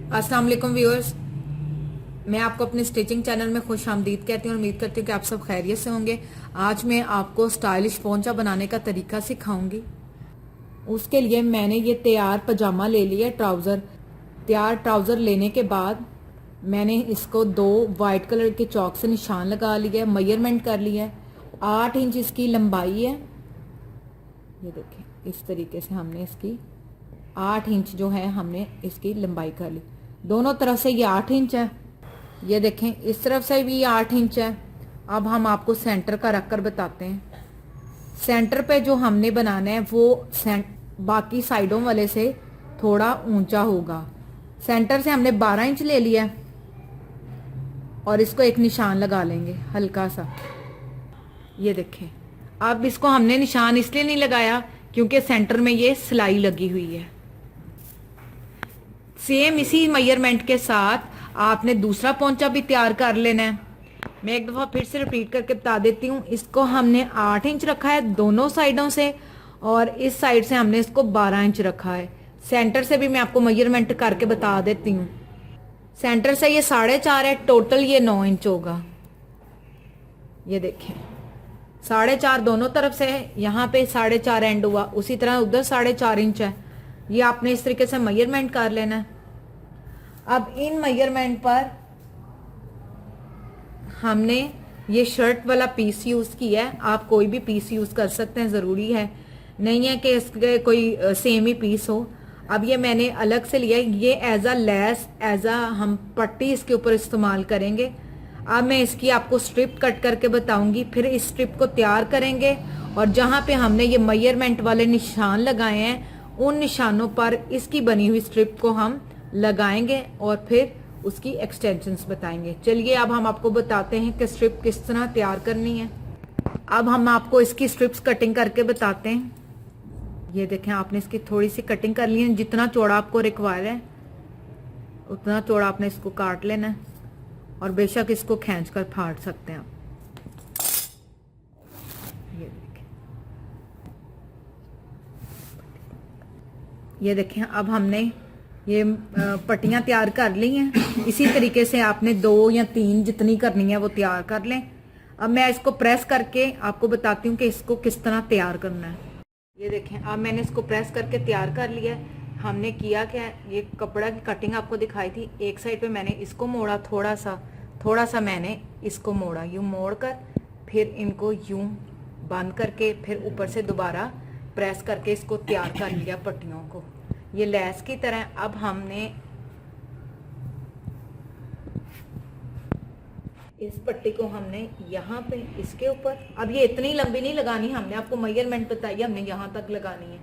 अस्सलाम वालेकुम व्यूअर्स, मैं आपको अपने स्टिचिंग चैनल में खुश आमदीद कहती हूँ और उम्मीद करती हूँ कि आप सब खैरियत से होंगे। आज मैं आपको स्टाइलिश पोंचा बनाने का तरीका सिखाऊंगी। उसके लिए मैंने ये तैयार पजामा ले लिया, ट्राउज़र। तैयार ट्राउज़र लेने के बाद मैंने इसको 2 वाइट कलर के चौक से निशान लगा लिया, मेजरमेंट कर लिया है। 8 इंच इसकी लंबाई है। ये देखें, इस तरीके से हमने इसकी 8 इंच जो है हमने इसकी लंबाई कर ली। दोनों तरफ से ये 8 इंच है। ये देखें, इस तरफ से भी 8 इंच है। अब हम आपको सेंटर का रखकर बताते हैं। सेंटर पे जो हमने बनाना है वो बाकी साइडों वाले से थोड़ा ऊंचा होगा। सेंटर से हमने 12 इंच ले लिया है और इसको एक निशान लगा लेंगे हल्का सा। ये देखें, अब इसको हमने निशान इसलिए नहीं लगाया क्योंकि सेंटर में ये सिलाई लगी हुई है। सेम इसी मेजरमेंट के साथ आपने दूसरा पोंचा भी तैयार कर लेना है। मैं एक दफा फिर से रिपीट करके बता देती हूँ। इसको हमने 8 इंच रखा है दोनों साइडों से और इस साइड से हमने इसको 12 इंच रखा है। सेंटर से भी मैं आपको मेजरमेंट करके बता देती हूँ। सेंटर से ये 4.5 है, टोटल ये 9 इंच होगा। ये देखें, 4.5 दोनों तरफ से है, यहाँ पे 4.5 एंड हुआ, उसी तरह उधर 4.5 इंच है। ये आपने इस तरीके से मेजरमेंट कर लेना है। अब इन मेजरमेंट पर हमने ये शर्ट वाला पीस यूज किया है। आप कोई भी पीस यूज कर सकते हैं, जरूरी है नहीं है कि इसके कोई सेम ही पीस हो। अब ये मैंने अलग से लिया है, ये as a less, as a हम पट्टी इसके ऊपर इस्तेमाल करेंगे। अब मैं इसकी आपको स्ट्रिप कट करके बताऊंगी, फिर इस स्ट्रिप को तैयार करेंगे और जहां पे हमने ये मेजरमेंट वाले निशान लगाए हैं उन निशानों पर इसकी बनी हुई स्ट्रिप को हम लगाएंगे और फिर उसकी एक्सटेंशंस बताएंगे। चलिए अब हम आपको बताते हैं कि स्ट्रिप किस तरह तैयार करनी है। अब हम आपको इसकी स्ट्रिप्स कटिंग करके बताते हैं। ये देखें, आपने इसकी थोड़ी सी कटिंग कर ली है। जितना चौड़ा आपको रिक्वायर है उतना चौड़ा आपने इसको काट लेना है और बेशक इसको खींच कर फाड़ सकते हैं आप। ये देखें, अब हमने ये पट्टियां तैयार कर ली हैं। इसी तरीके से आपने 2 या 3 जितनी करनी है वो तैयार कर लें। अब मैं इसको प्रेस करके आपको बताती हूँ कि इसको किस तरह तैयार करना है। ये देखें, अब मैंने इसको प्रेस करके तैयार कर लिया है। हमने किया क्या, ये कपड़ा की कटिंग आपको दिखाई थी। एक साइड पे मैंने इसको मोड़ा, थोड़ा सा मैंने इसको मोड़ा, यूं मोड़ कर फिर इनको यूं बंद करके फिर ऊपर से दोबारा प्रेस करके इसको तैयार कर लिया पट्टियों को, ये लेस की तरह। अब हमने इस पट्टी को हमने यहाँ पे इसके ऊपर, अब ये इतनी लंबी नहीं लगानी, हमने आपको मेजरमेंट बताई, हमने यहाँ तक लगानी है,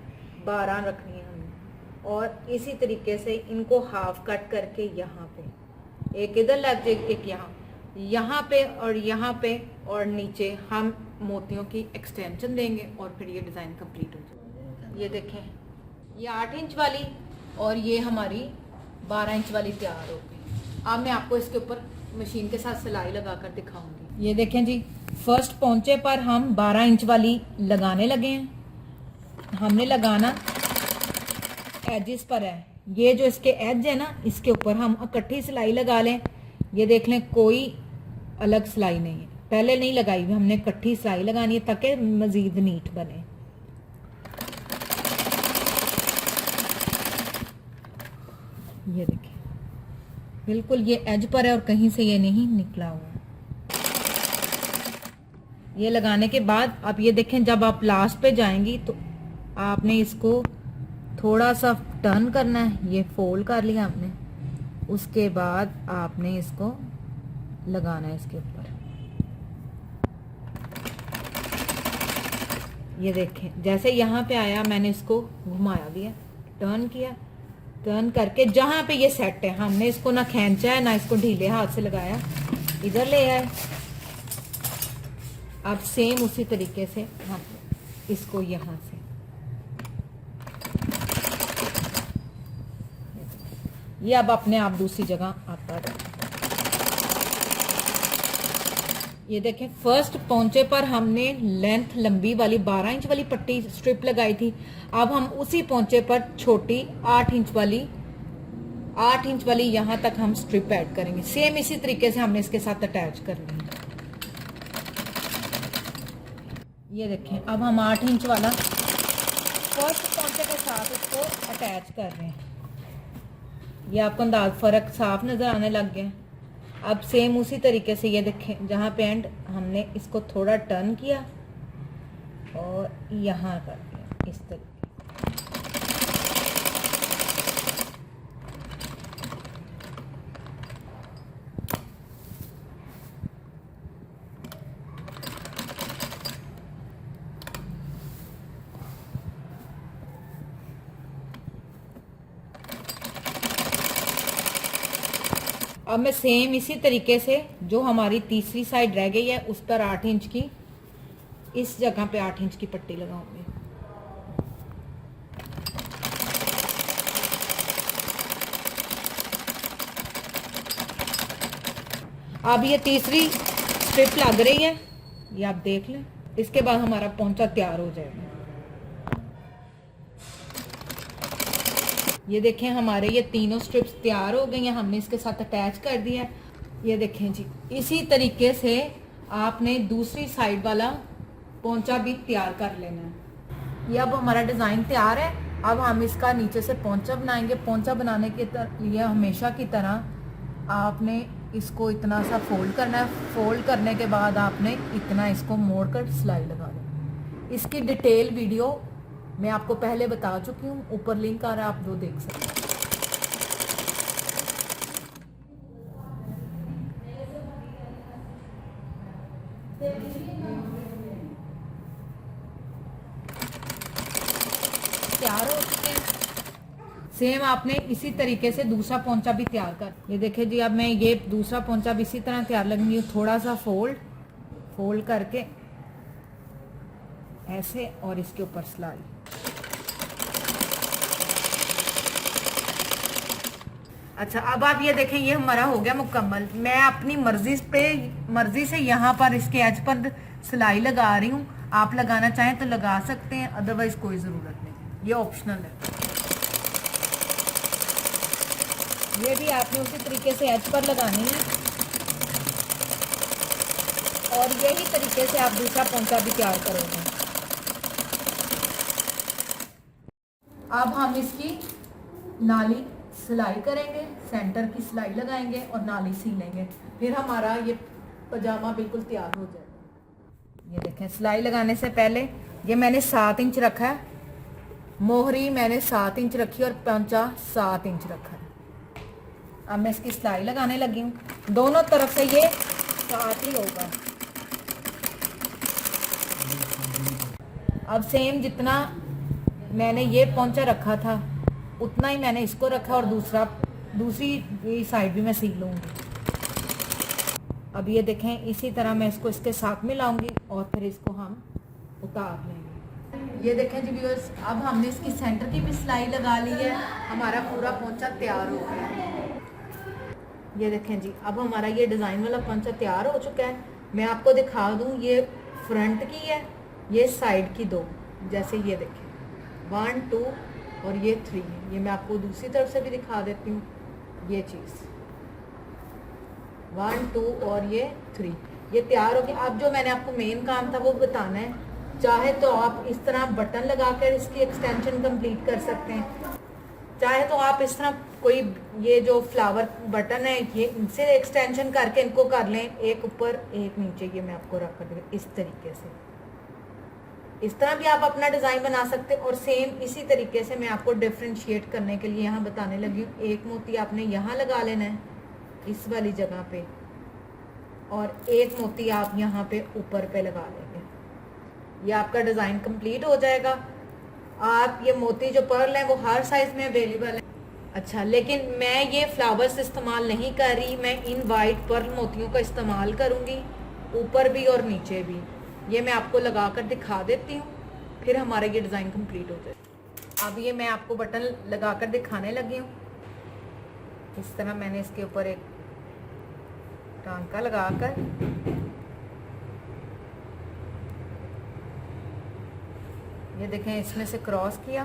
12 रखनी है हमने। और इसी तरीके से इनको हाफ कट करके यहाँ पे एक इधर लग जाए, एक यहाँ पे और यहाँ पे और नीचे हम मोतियों की एक्सटेंशन देंगे और फिर ये डिज़ाइन कंप्लीट हो जाएगा। ये देखें, ये 8 इंच वाली और ये हमारी 12 इंच वाली तैयार हो गई। अब मैं आपको इसके ऊपर मशीन के साथ सिलाई लगाकर दिखाऊंगी। ये देखें जी, फर्स्ट पोंचे पर हम 12 इंच वाली लगाने लगे हैं। हमने लगाना एजेस पर है, ये जो इसके एज है ना, इसके ऊपर हम इकट्ठी सिलाई लगा लें। ये देख लें, कोई अलग सिलाई नहीं है, पहले नहीं लगाई हुई, हमने इकट्ठी सिलाई लगानी है ताकि मजीद नीट बने। ये देखिए, बिल्कुल ये एज पर है और कहीं से ये नहीं निकला हुआ। ये लगाने के बाद अब ये देखें, जब आप लास्ट पे जाएंगी तो आपने इसको थोड़ा सा टर्न करना है। ये फोल्ड कर लिया आपने, उसके बाद आपने इसको लगाना है इसके ऊपर। ये देखें, जैसे यहाँ पे आया मैंने इसको घुमाया दिया, टर्न किया, टर्न करके जहां पे ये सेट है हमने इसको ना खींचा है ना इसको ढीले हाथ से लगाया, इधर ले आए। अब सेम उसी तरीके से हम इसको यहां से, ये अब अपने आप दूसरी जगह आता है। ये देखें, फर्स्ट पोंचे पर हमने लेंथ लंबी वाली 12 इंच वाली पट्टी स्ट्रिप लगाई थी। अब हम उसी पोंचे पर छोटी 8 इंच वाली 8 इंच वाली यहाँ तक हम स्ट्रिप ऐड करेंगे। सेम इसी तरीके से हमने इसके साथ अटैच करनी है। ये देखें, अब हम 8 इंच वाला फर्स्ट पोंचे के साथ इसको अटैच कर रहे हैं। ये आपको अंदाज फ़र्क साफ नज़र आने लग गया। अब सेम उसी तरीके से ये देखें, जहाँ पे एंड हमने इसको थोड़ा टर्न किया और यहाँ कर दिया इस तरीके। अब मैं सेम इसी तरीके से जो हमारी तीसरी साइड रह गई है उस पर 8 इंच की, इस जगह पे 8 इंच की पट्टी लगाऊंगी। अब ये तीसरी स्ट्रिप लग रही है, ये आप देख लें। इसके बाद हमारा पोंचा तैयार हो जाएगा। ये देखें, हमारे ये तीनों स्ट्रिप्स तैयार हो गई हैं, हमने इसके साथ अटैच कर दिया है। ये देखें जी, इसी तरीके से आपने दूसरी साइड वाला पोंचा भी तैयार कर लेना है। ये अब हमारा डिज़ाइन तैयार है। अब हम इसका नीचे से पोंचा बनाएंगे। पोंचा बनाने के लिए हमेशा की तरह आपने इसको इतना सा फोल्ड करना है। फोल्ड करने के बाद आपने इतना इसको मोड़ कर सिलाई लगा देना। इसकी डिटेल वीडियो मैं आपको पहले बता चुकी हूँ, ऊपर लिंक आ रहा है, आप वो देख सकते हैं। तैयार हो चुके हैं। सेम आपने इसी तरीके से दूसरा पोंचा भी तैयार कर। ये देखिए जी, अब मैं ये दूसरा पोंचा भी इसी तरह तैयार लगूंगी। थोड़ा सा फोल्ड करके ऐसे और इसके ऊपर सिलाई। अच्छा, अब आप ये देखें, ये हमारा हो गया मुकम्मल। मैं अपनी मर्जी से यहाँ पर इसके एज पर सिलाई लगा रही हूँ। आप लगाना चाहें तो लगा सकते हैं, अदरवाइज कोई ज़रूरत नहीं, ये ऑप्शनल है। ये भी आपने उसी तरीके से एज पर लगानी है और यही तरीके से आप दूसरा पोंचा भी तैयार करोगे। अब हम इसकी नाली सिलाई करेंगे, सेंटर की सिलाई लगाएंगे और नाली सी लेंगे। फिर हमारा ये पजामा बिल्कुल तैयार हो जाएगा। ये देखें, सिलाई लगाने से पहले ये मैंने 7 इंच रखा है, मोहरी मैंने 7 इंच रखी और पोंचा 7 इंच रखा है। अब मैं इसकी सिलाई लगाने लगी हूँ। दोनों तरफ से ये साथ ही होगा। अब सेम जितना मैंने ये पोंचा रखा था उतना ही मैंने इसको रखा और दूसरी साइड भी मैं सील लूँगी। अब ये देखें, इसी तरह मैं इसको इसके साथ मिलाऊंगी और फिर इसको हम उतार लेंगे। ये देखें जी व्यूअर्स, अब हमने इसकी सेंटर की भी सिलाई लगा ली है। हमारा पूरा पोंचा तैयार हो गया है। ये देखें जी, अब हमारा ये डिज़ाइन वाला पोंचा तैयार हो चुका है। मैं आपको दिखा दूँ, ये फ्रंट की है, ये साइड की 2, जैसे ये देखें 1 2 और ये 3 है। ये मैं आपको दूसरी तरफ से भी दिखा देती हूँ। ये चीज़ 1 2 और ये 3, ये तैयार हो गया। अब जो मैंने आपको मेन काम था वो बताना है। चाहे तो आप इस तरह बटन लगाकर इसकी एक्सटेंशन कंप्लीट कर सकते हैं, चाहे तो आप इस तरह कोई ये जो फ्लावर बटन है ये इनसे एक्सटेंशन करके इनको कर लें, एक ऊपर एक नीचे। ये मैं आपको रख कर इस तरीके से, इस तरह भी आप अपना डिज़ाइन बना सकते हैं। और सेम इसी तरीके से मैं आपको डिफ्रेंशिएट करने के लिए यहाँ बताने लगी हूँ। एक मोती आपने यहाँ लगा लेना है इस वाली जगह पे, और एक मोती आप यहाँ पे ऊपर पे लगा लेंगे। ये आपका डिज़ाइन कंप्लीट हो जाएगा। आप ये मोती जो पर्ल है वो हर साइज़ में अवेलेबल है। अच्छा, लेकिन मैं ये फ्लावर्स इस्तेमाल नहीं कर रही, मैं इन वाइट पर्ल मोतियों का इस्तेमाल करूँगी, ऊपर भी और नीचे भी। ये मैं आपको लगा कर दिखा देती हूँ, फिर हमारा ये डिज़ाइन कंप्लीट हो जाए। अब ये मैं आपको बटन लगा कर दिखाने लगी हूँ। इस तरह मैंने इसके ऊपर एक टांका लगा कर ये देखें, इसमें से क्रॉस किया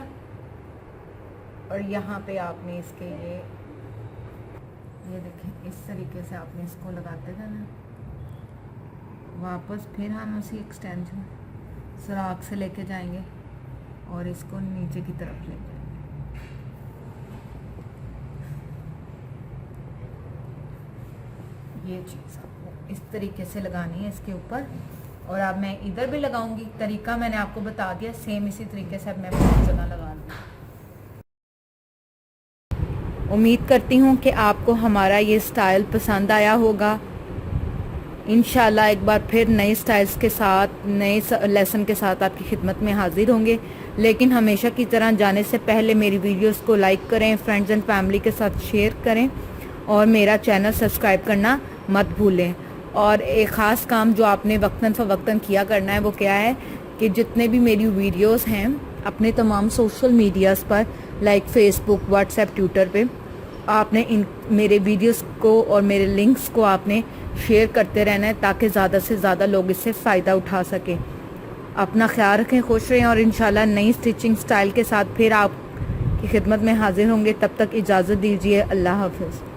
और यहाँ पे आपने इसके ये ये देखें, इस तरीके से आपने इसको लगाते रहना। वापस फिर हम उसी एक्सटेंशन सुराख से लेके जाएंगे और इसको नीचे की तरफ ले जाएंगे। ये चीज़ आपको इस तरीके से लगानी है इसके ऊपर। और अब मैं इधर भी लगाऊंगी, तरीका मैंने आपको बता दिया, सेम इसी तरीके से अब मैं पूरी जगह लगा लूँगी। उम्मीद करती हूँ कि आपको हमारा ये स्टाइल पसंद आया होगा। इंशाल्लाह एक बार फिर नए स्टाइल्स के साथ, नए लेसन के साथ आपकी खिदमत में हाजिर होंगे। लेकिन हमेशा की तरह जाने से पहले मेरी वीडियोस को लाइक करें, फ्रेंड्स एंड फैमिली के साथ शेयर करें और मेरा चैनल सब्सक्राइब करना मत भूलें। और एक ख़ास काम जो आपने वक्तन फ़वक्तन किया करना है वो क्या है कि जितने भी मेरी वीडियोस हैं अपने तमाम सोशल मीडियाज़ पर, लाइक फेसबुक, व्हाट्सएप, ट्विटर पे, आपने इन मेरे वीडियोस को और मेरे लिंक्स को आपने शेयर करते रहना है ताकि ज़्यादा से ज़्यादा लोग इससे फ़ायदा उठा सकें। अपना ख्याल रखें, खुश रहें और इंशाल्लाह नई स्टिचिंग स्टाइल के साथ फिर आपकी खिदमत में हाजिर होंगे। तब तक इजाज़त दीजिए। अल्लाह हाफ़िज़।